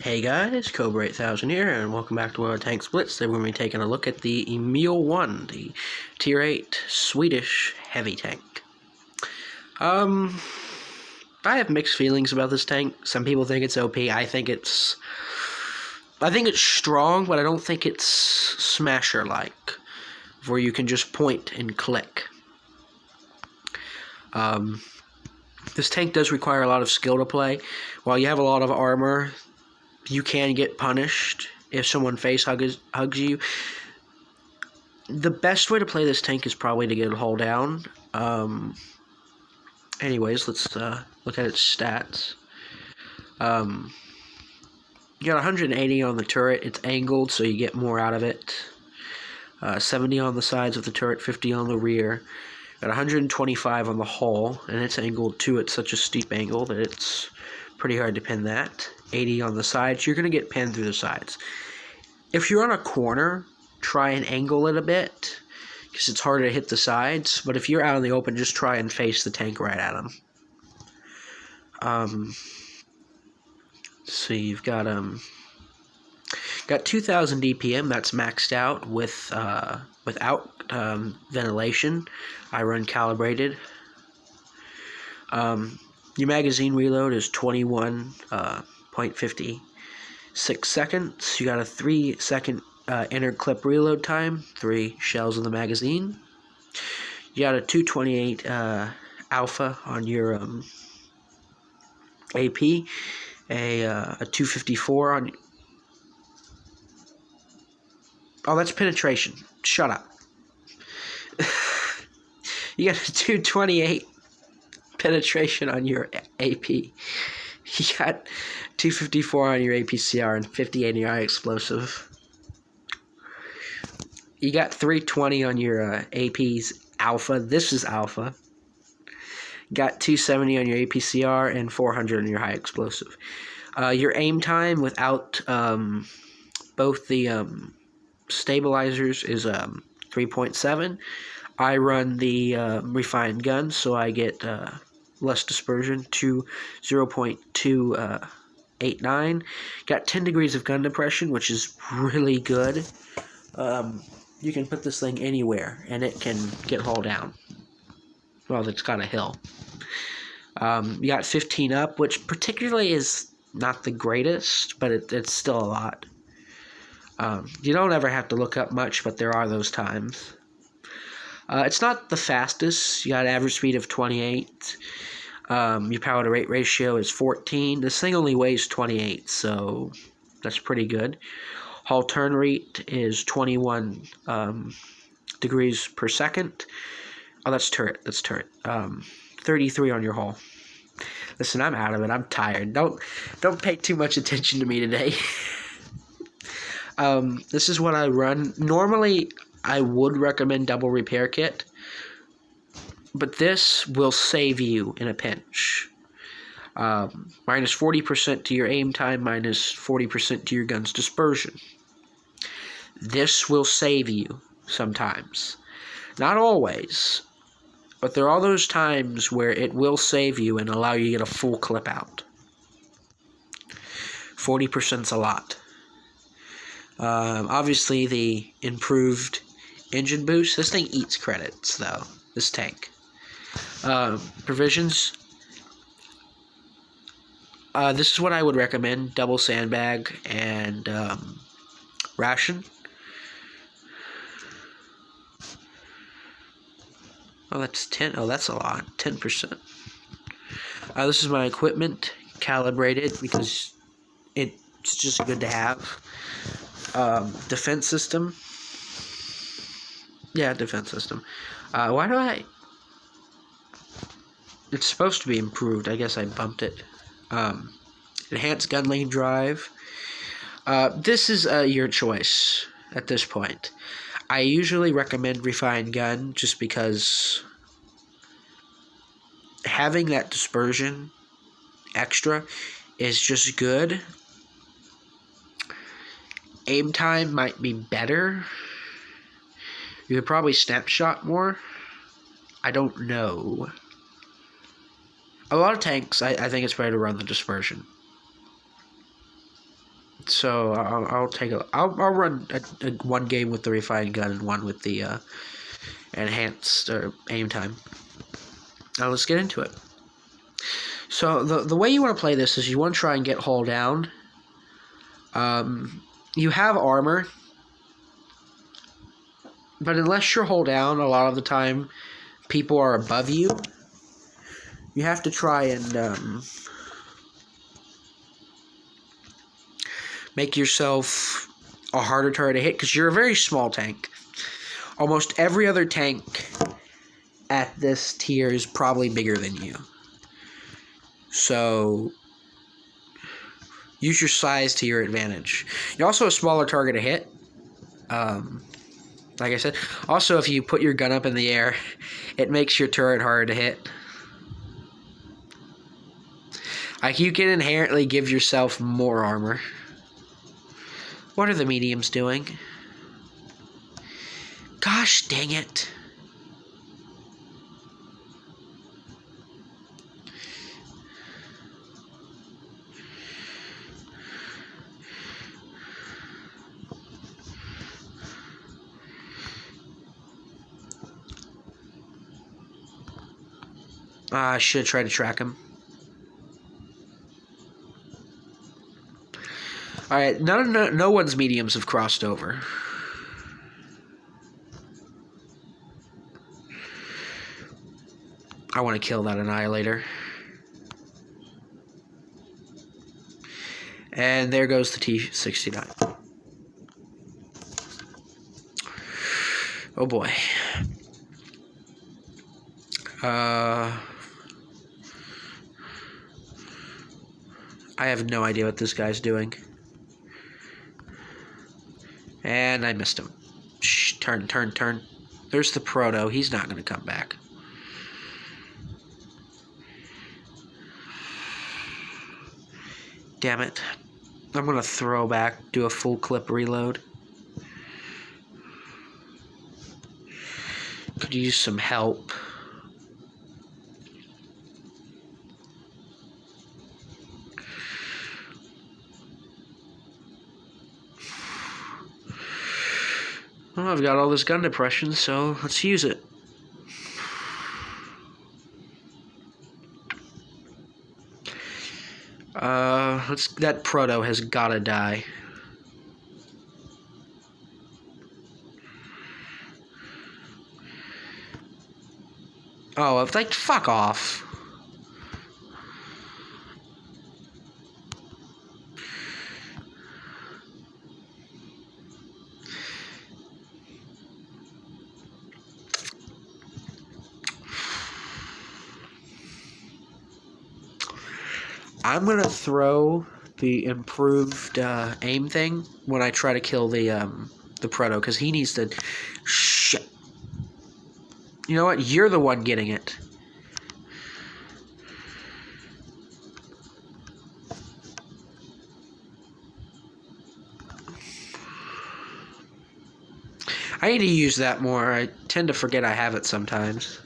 Hey guys, Cobra 8000 here, and welcome back to our Tanks Blitz. Today we're going to be taking a look at the Emil 1, the Tier 8 Swedish heavy tank. I have mixed feelings about this tank. Some people think it's OP. I think it's strong, but I don't think it's Smasher-like, where you can just point and click. This tank does require a lot of skill to play. While you have a lot of armor, you can get punished if someone face hugs you. The best way to play this tank is probably to get a hull down. Anyways, let's look at its stats. You got 180 on the turret. It's angled, so you get more out of it. 70 on the sides of the turret, 50 on the rear. Got 125 on the hull, and it's angled too. It's such a steep angle that it's pretty hard to pin that. 80 on the sides. You're going to get pinned through the sides. If you're on a corner, try and angle it a bit, because it's harder to hit the sides. But if you're out in the open, just try and face the tank right at them. So you've got 2,000 DPM. That's maxed out without ventilation. I run calibrated. Your magazine reload is 21.56 seconds. You got a 3-second inner clip reload time, 3 shells in the magazine. You got a 228 alpha on your AP, a 254 on. Oh, that's penetration. Shut up. You got a 228 penetration on your AP. You got 254 on your APCR and 58 on your high explosive. You got 320 on your AP's alpha. This is alpha. Got 270 on your APCR and 400 on your high explosive. Your aim time without both the stabilizers is 3.7. I run the refined gun, so I get less dispersion to 0.289. Got 10 degrees of gun depression, which is really good. You can put this thing anywhere, and it can get hull down. Well, it's got a hill. You got 15 up, which particularly is not the greatest, but it's still a lot. You don't ever have to look up much, but there are those times. It's not the fastest. You got an average speed of 28. Your power to rate ratio is 14. This thing only weighs 28, so that's pretty good. Hull turn rate is 21 degrees per second. Oh, that's turret. 33 on your hull. Listen, I'm out of it. I'm tired. Don't pay too much attention to me today. This is what I run. Normally, I would recommend double repair kit, but this will save you in a pinch. Minus 40% to your aim time, minus 40% to your gun's dispersion. This will save you sometimes. Not always, but there are those times where it will save you and allow you to get a full clip out. 40%'s a lot. Obviously, the improved engine boost. This thing eats credits, though. This tank. Provisions. This is what I would recommend. Double sandbag and ration. Oh, that's 10. Oh, that's a lot. 10%. This is my equipment. Calibrated because it's just good to have. Defense system. Yeah, defense system. Why do I... It's supposed to be improved. I guess I bumped it. Enhanced gun lane drive. This is your choice at this point. I usually recommend refined gun just because having that dispersion extra is just good. Aim time might be better. You could probably snapshot more. I don't know. A lot of tanks, I think it's better to run the dispersion. So I'll run one game with the refined gun and one with the enhanced aim time. Now let's get into it. So the way you want to play this is you want to try and get hull down. You have armor, but unless you're hull down, a lot of the time people are above you. You have to try and make yourself a harder target to hit because you're a very small tank. Almost every other tank at this tier is probably bigger than you. So use your size to your advantage. You're also a smaller target to hit. Like I said, also if you put your gun up in the air, it makes your turret harder to hit. Like you can inherently give yourself more armor. What are the mediums doing? Gosh dang it. I should have tried to track him. Alright, no one's mediums have crossed over. I want to kill that Annihilator. And there goes the T-69. Oh boy. I have no idea what this guy's doing. And I missed him. Shh, turn. There's the Proto. He's not going to come back. Damn it. I'm going to throw back, do a full clip reload. Could use some help. Well, I've got all this gun depression, so let's use it. That Proto has gotta die. Oh, like, fuck off. I'm gonna throw the improved aim thing when I try to kill the Proto, because he needs to... Shit. You know what? You're the one getting it. I need to use that more. I tend to forget I have it sometimes.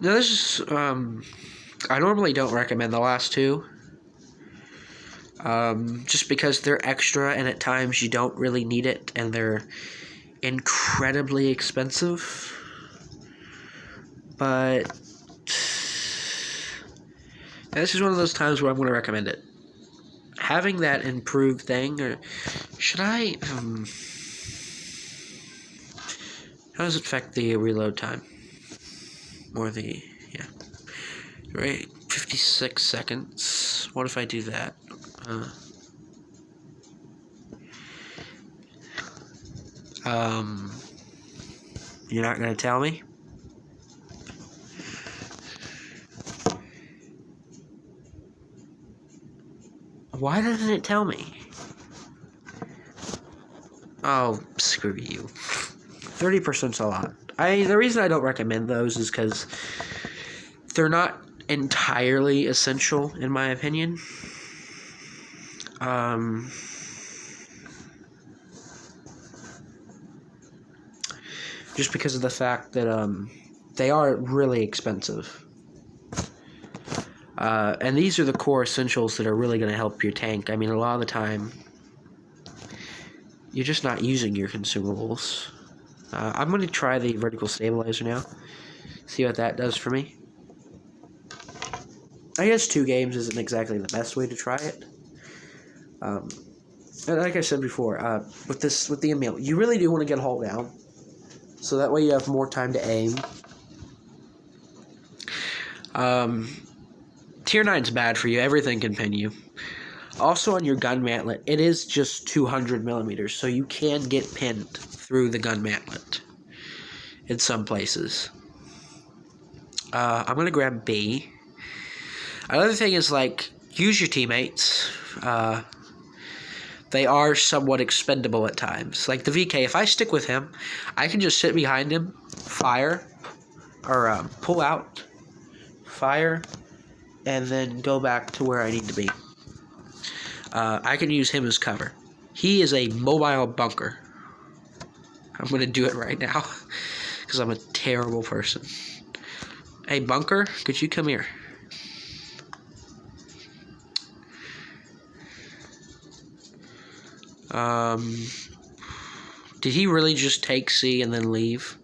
Now this is, I normally don't recommend the last two. Just because they're extra and at times you don't really need it and they're incredibly expensive. But this is one of those times where I'm going to recommend it. Having that improved thing, or should I, how does it affect the reload time? Or the, yeah, right, 56 seconds. What if I do that? You're not gonna tell me? Why doesn't it tell me? Oh, screw you. 30%'s a lot. The reason I don't recommend those is because they're not entirely essential, in my opinion. Just because of the fact that they are really expensive. And these are the core essentials that are really going to help your tank. I mean, a lot of the time, you're just not using your consumables. I'm going to try the vertical stabilizer now. See what that does for me. I guess 2 games isn't exactly the best way to try it. And like I said before, with the emil, you really do want to get a hull down. So that way you have more time to aim. Tier 9's bad for you. Everything can pin you. Also on your gun mantlet, it is just 200 millimeters, so you can get pinned through the gun mantlet in some places. I'm going to grab B. Another thing is, like, use your teammates. They are somewhat expendable at times. Like the VK, if I stick with him, I can just sit behind him, fire, or pull out, fire, and then go back to where I need to be. I can use him as cover. He is a mobile bunker. I'm going to do it right now because I'm a terrible person. Hey, bunker, could you come here? Did he really just take C and then leave?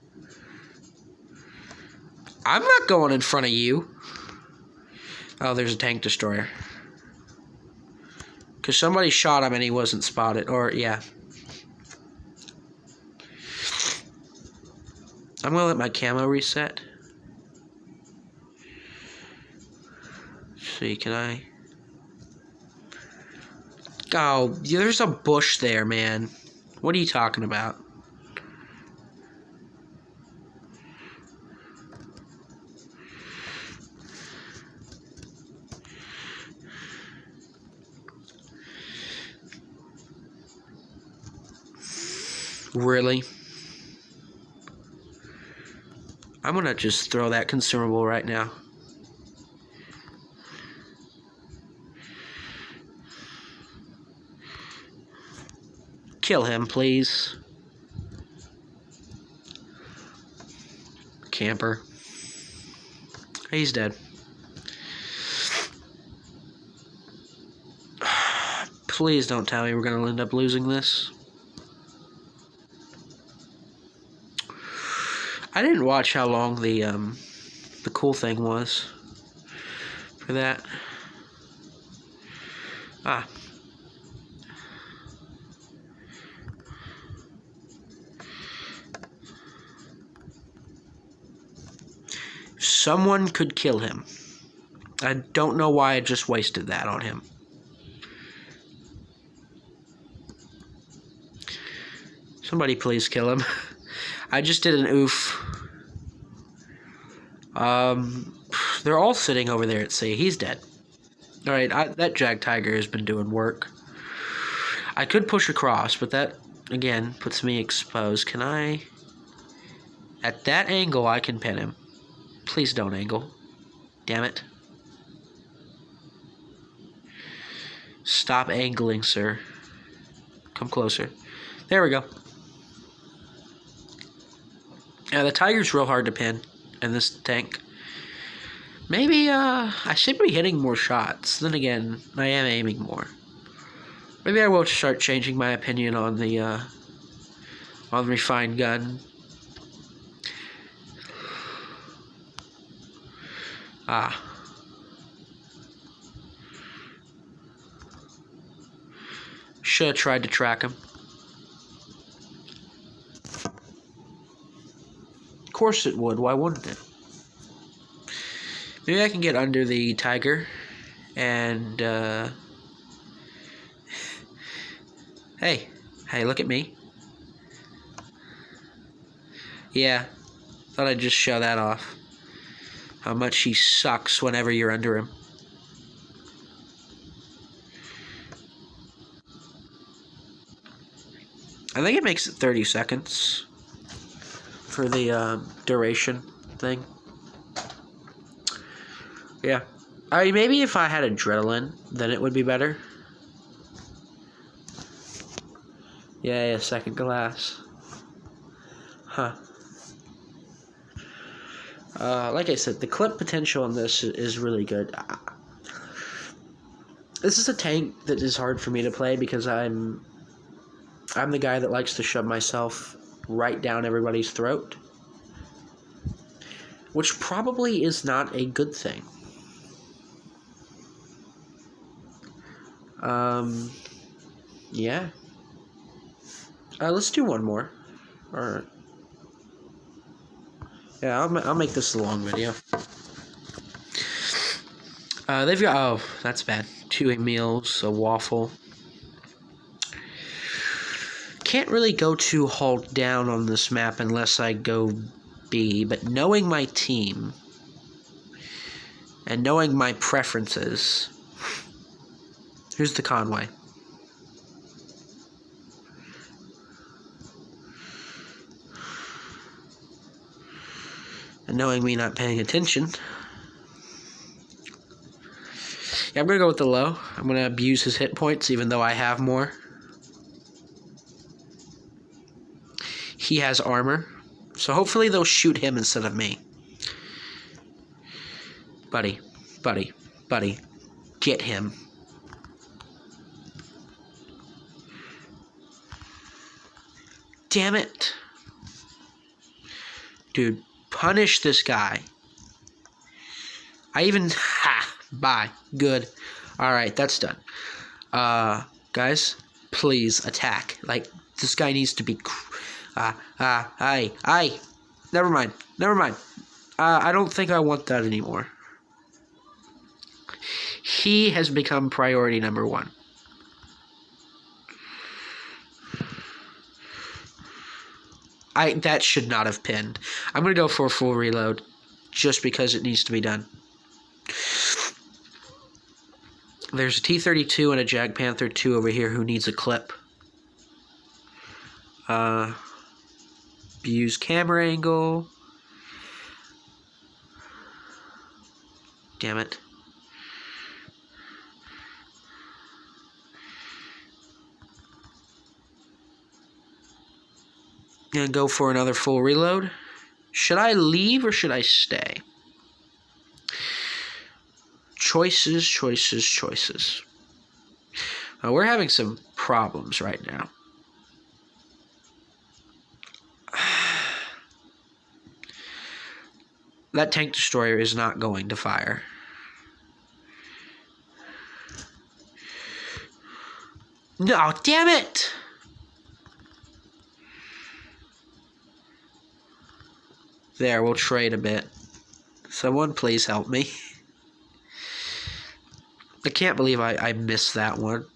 I'm not going in front of you. Oh, there's a tank destroyer. Because somebody shot him and he wasn't spotted. Or, yeah. I'm going to let my camo reset. Let's see, can I... Oh, there's a bush there, man. What are you talking about? Really? I'm gonna just throw that consumable right now. Kill him, please. Camper. He's dead. Please don't tell me we're gonna end up losing this. I didn't watch how long the cool thing was for that. Ah. Someone could kill him. I don't know why I just wasted that on him. Somebody please kill him. I just did an oof. They're all sitting over there at sea. He's dead. Alright, that Jag Tiger has been doing work. I could push across, but that, again, puts me exposed. Can I... At that angle, I can pin him. Please don't angle. Damn it. Stop angling, sir. Come closer. There we go. Yeah, the Tiger's real hard to pin in this tank. Maybe, I should be hitting more shots. Then again, I am aiming more. Maybe I will start changing my opinion on the refined gun. Ah. Should have tried to track him. Of course it would. Why wouldn't it? Maybe I can get under the Tiger and, Hey, look at me. Yeah, thought I'd just show that off. How much he sucks whenever you're under him. I think it makes it 30 seconds for the duration thing. Yeah. I mean, maybe if I had adrenaline, then it would be better. Yeah, second glass. Huh. Like I said, the clip potential on this is really good. This is a tank that is hard for me to play because I'm the guy that likes to shove myself right down everybody's throat, which probably is not a good thing. Yeah. Let's do one more. Alright. Yeah, I'll make this a long video. They've got... Oh, that's bad. 2 emils, a waffle. Can't really go too hold down on this map unless I go B, but knowing my team and knowing my preferences... Here's the Conway. And knowing me not paying attention... Yeah, I'm going to go with the low. I'm going to abuse his hit points, even though I have more. He has armor. So hopefully they'll shoot him instead of me. Buddy. Buddy. Buddy. Get him. Damn it. Dude, punish this guy. I even... Ha! Bye. Good. Alright, that's done. Guys, please attack. Like, this guy needs to be... Never mind. Never mind. I don't think I want that anymore. He has become priority number 1. That should not have pinned. I'm going to go for a full reload just because it needs to be done. There's a T-32 and a Jag Panther 2 over here who needs a clip. Use camera angle. Damn it. Gonna go for another full reload. Should I leave or should I stay? Choices, choices, choices. We're having some problems right now. That tank destroyer is not going to fire. No, damn it! There, we'll trade a bit. Someone please help me. I can't believe I missed that one.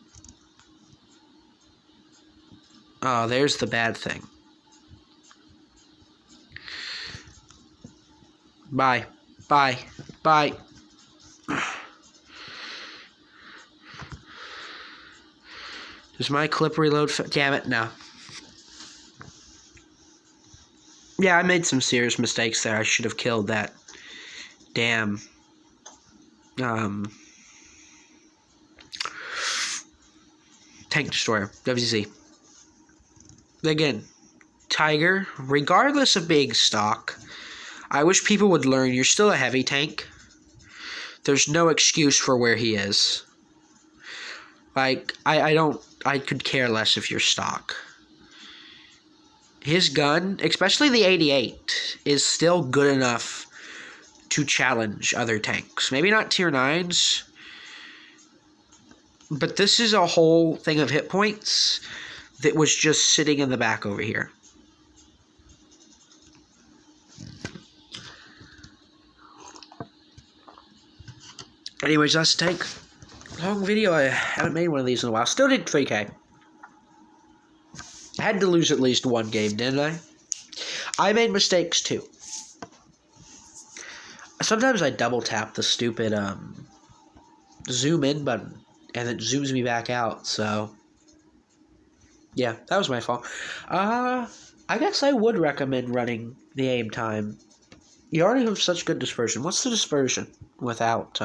Oh, there's the bad thing. Bye. Bye. Bye. Does my clip reload? Damn it, no. Yeah, I made some serious mistakes there. I should have killed that damn tank destroyer, WZ. Again, Tiger, regardless of being stock, I wish people would learn you're still a heavy tank. There's no excuse for where he is. Like, I could care less if you're stock. His gun, especially the 88, is still good enough to challenge other tanks. Maybe not tier 9s, but this is a whole thing of hit points that was just sitting in the back over here. Anyways, that's the tank. Long video. I haven't made one of these in a while. Still did 3K. I had to lose at least one game, didn't I? I made mistakes too. Sometimes I double tap the stupid zoom in button and it zooms me back out, so yeah, that was my fault. I guess I would recommend running the aim time. You already have such good dispersion. What's the dispersion without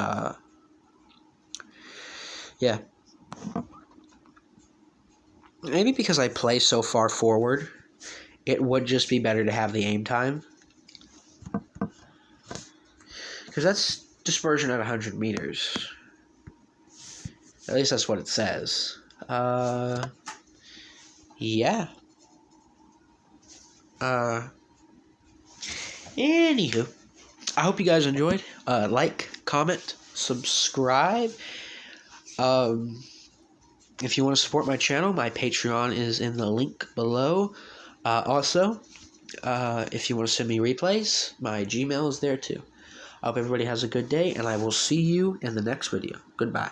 yeah. Maybe because I play so far forward, it would just be better to have the aim time. Because that's dispersion at 100 meters. At least that's what it says. Yeah. Anywho, I hope you guys enjoyed. Like, comment, subscribe. If you want to support my channel, my Patreon is in the link below. Also, if you want to send me replays, my Gmail is there too. I hope everybody has a good day, and I will see you in the next video. Goodbye.